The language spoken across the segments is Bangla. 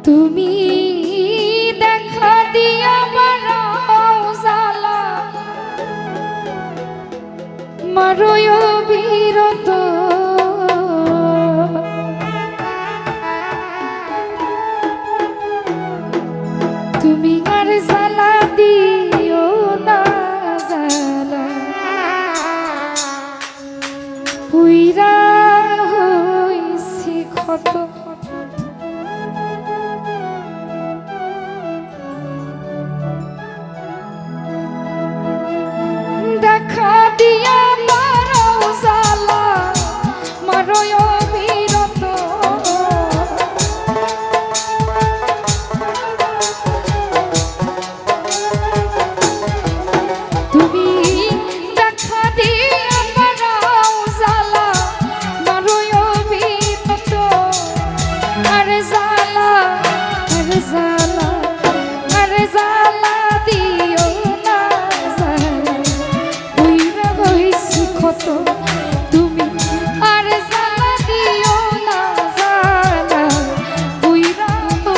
তুমি দেখা দিয়া বারাও জালা মারয় বিরত তুমি আর জালা দিও না জালা পুইরা হইছি ক্ষত দেখা দিয়া মারাও জালা মারয় বিরত তুমি দেখা দিয়া মারাও জালা মারয় বিরত আরে জালা আরে জালা আরে জালা দিও না জালা পুইরা হইছি ক্ষত তুমি আরে জালা দিও না জালা পুইরা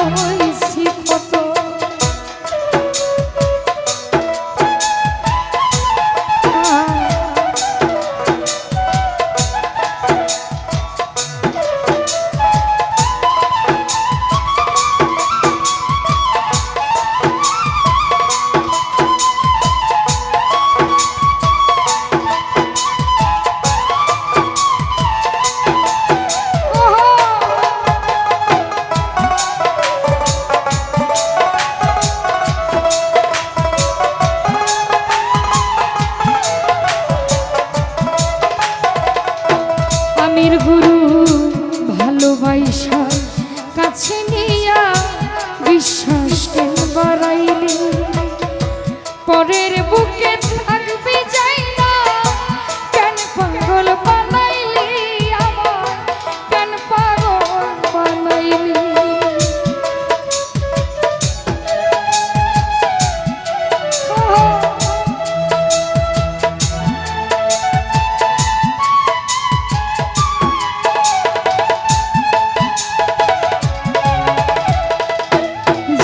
হইছি ক্ষত আমির গুরু ভালোবাসা কাছে নিয়া বিশ্বাস কেন বাড়াইলি পরের বুকে থাকবি যাই না কেন পাগল বানাইলি আমার কেন পাগল বানাইলি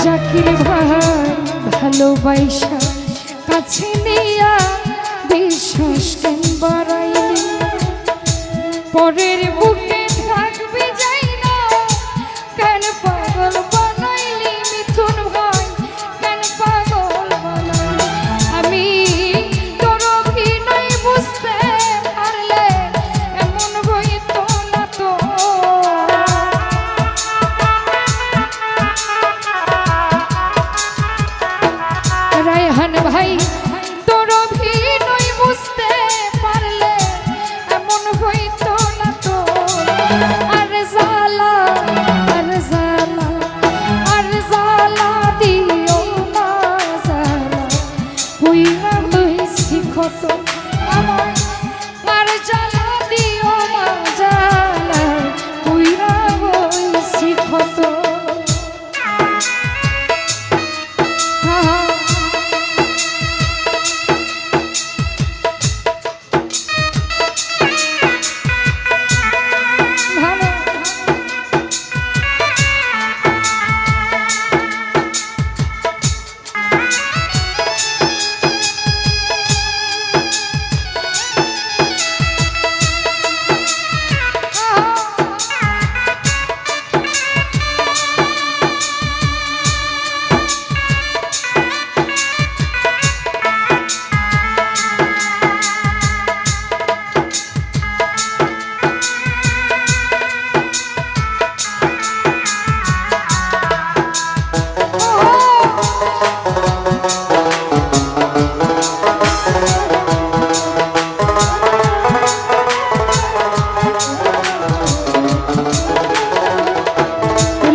জাকির ভাই ভালোবাসা কাছে নিয়া বিশ্বাস কেন বাড়াইলি পরের বুকে থাকবি যাই না কেন পাগল বানাইলি মিথুন ভাই কেন পাগল বানাইলি আমি তোর অভিনয় বুঝতে পারলে এমন হইতো না তো রায়হান ভাই তোর অভিনয় বুঝতে পারলে এমন হইতো না তো আরে জালা আরে জালা আরে জালা দিও না জালা পুইরা হইছি ক্ষত আমার আর জালা দিও না জালা পুইরা হইছি ক্ষত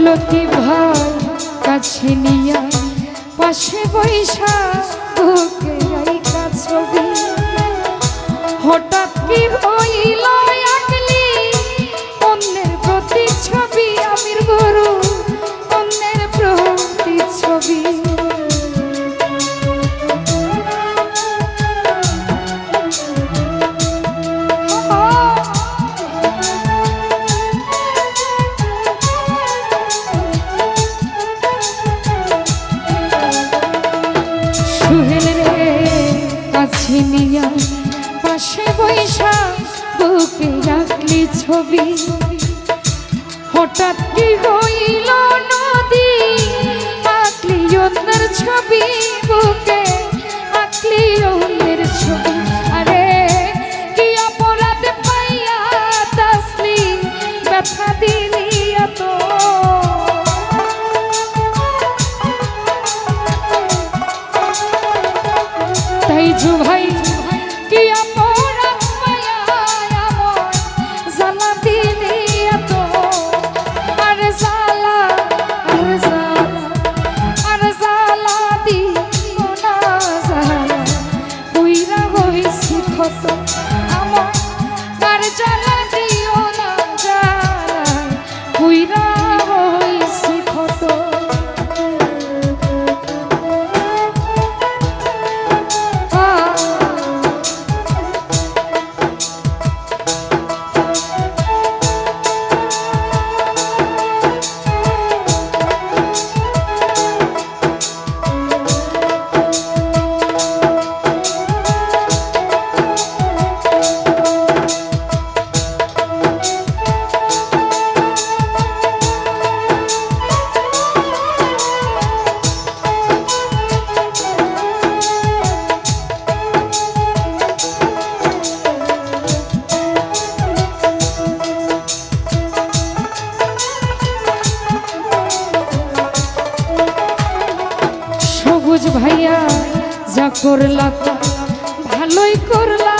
লতিফ ভাই কাছে নিয়া পাশে বৈশা বুকে রাইখা ছবি হঠাৎ কি হইল আগলি অন্যের প্রতিচ্ছবি আমির গুরু অন্যের প্রতিচ্ছবি ছবি হঠাৎ কি হইল নদী আঁকলি অন্যের ছবি বুকে আঁকলি অন্যের ছবি আরে কি অপরাধ পাইয়া তাসলি ব্যথা দিলি এত তাই ভাই কি অপরাধ পাইয়া আমার জ্বালা দিলি এত আরে জ্বালা আরে জ্বালা আরে জ্বালা দিও না জ্বালা কইরা হইছি ক্ষত আমার আর জ্বালা দিও না জ্বালা কইরা হইছি ক্ষত ভাইয়া যা করলা তা ভালোই করলা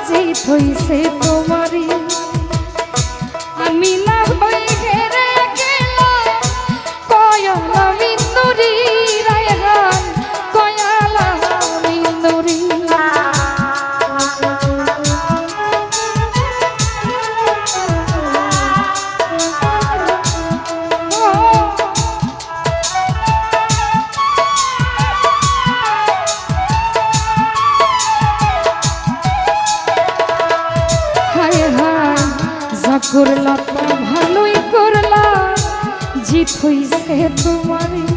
জিত হইছে তোমারই আমি না হয়ে হেরে গেলাম কয়ালা মিন্দুরি রায়হান কয়ালা মিন্দুরি করলা তা ভালোই করলা জিত হইছে তোমারই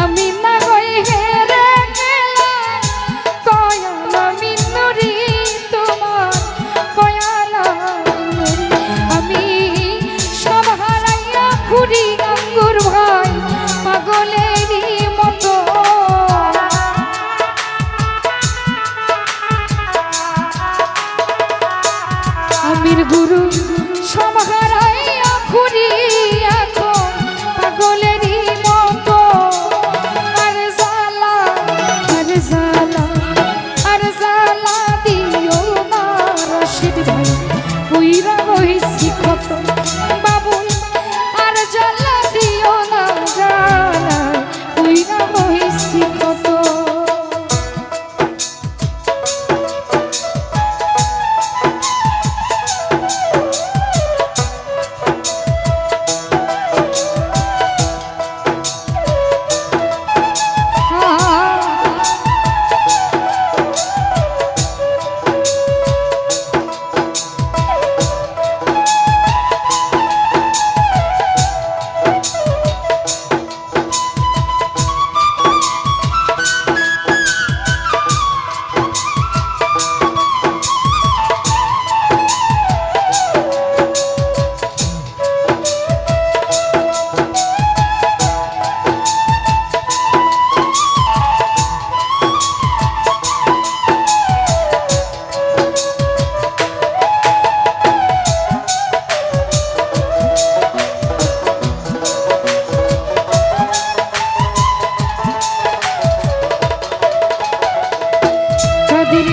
আমি না হয়ে হেরে গেলাম কয়ালা মিন্দুরি তোমার কয়ালা মিন্দুরি আমি সব হারাইয়া ঘুরি আঙ্গুর ভাই পাগলেরই মতো আমির গুরু সব হারাইয়া ঘুরি এখন পাগলেরই মতো আর জ্বালা আর জ্বালা দিও না রশিদ ভাই কইরা হইছি কত বাবুল আর জ্বালা দিও না জ্বালা কইরা হইছি কত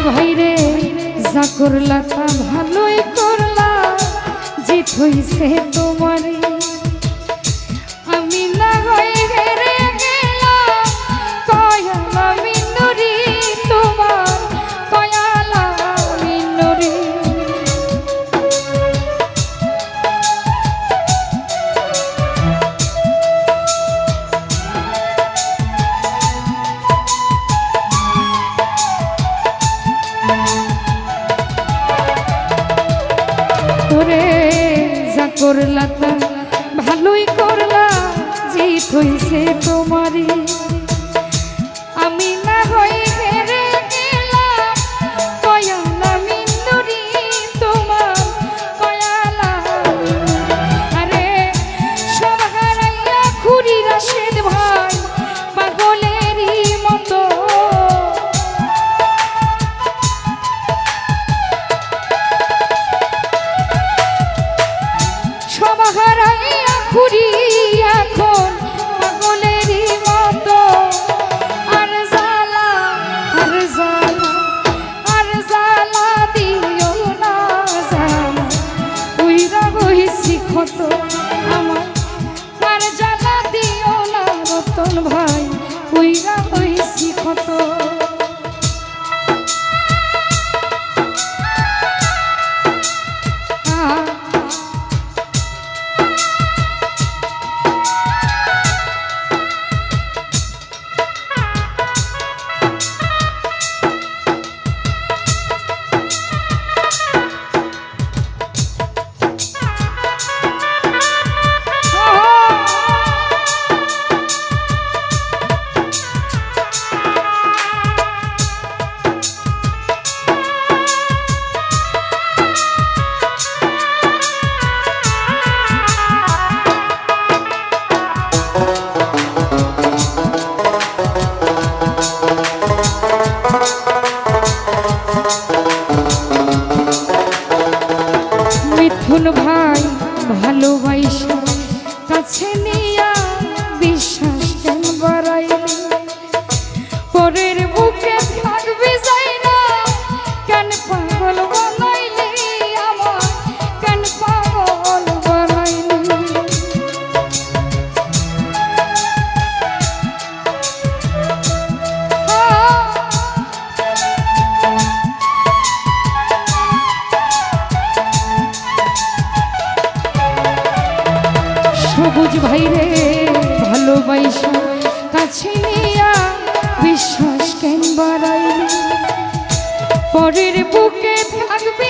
ভাইরে যা করলা তা ভালোই করলা জিত হইছে তোমারই আমি না হয়ে হেরে গেলাম কয়ালা মিন্দুরি তোমার কয়ালা মিন্দুরি করলা তা ভালোই করলা জিত হইছে তোমারই আমি না হয়ে হেরে গেলাম কয়ালা মিন্দুরি তোমার হারাইয়া ঘুরি এখন পাগলেরই মতো। আর জ্বালা আর জ্বালা আর জ্বালা দিও না জ্বালা, উইরা হইছি ক্ষত আমার। আর জ্বালা দিও না রতন ভাই, উইরা হইছি ক্ষত। মিথুন ভাই ভালোবাসা কাছে নিয়া বিশ্বাস কেন বাড়াইলি, পরের বুকে থাকবি যাই না কেন পাগল বানাইলি আমার, কেন পাগল বানাইলি। সবুজ ভাই রে ভালোবাসা কাছে নিয়া বিশ্বাস কেন বাড়াইলি, পরের বুকে থাকবি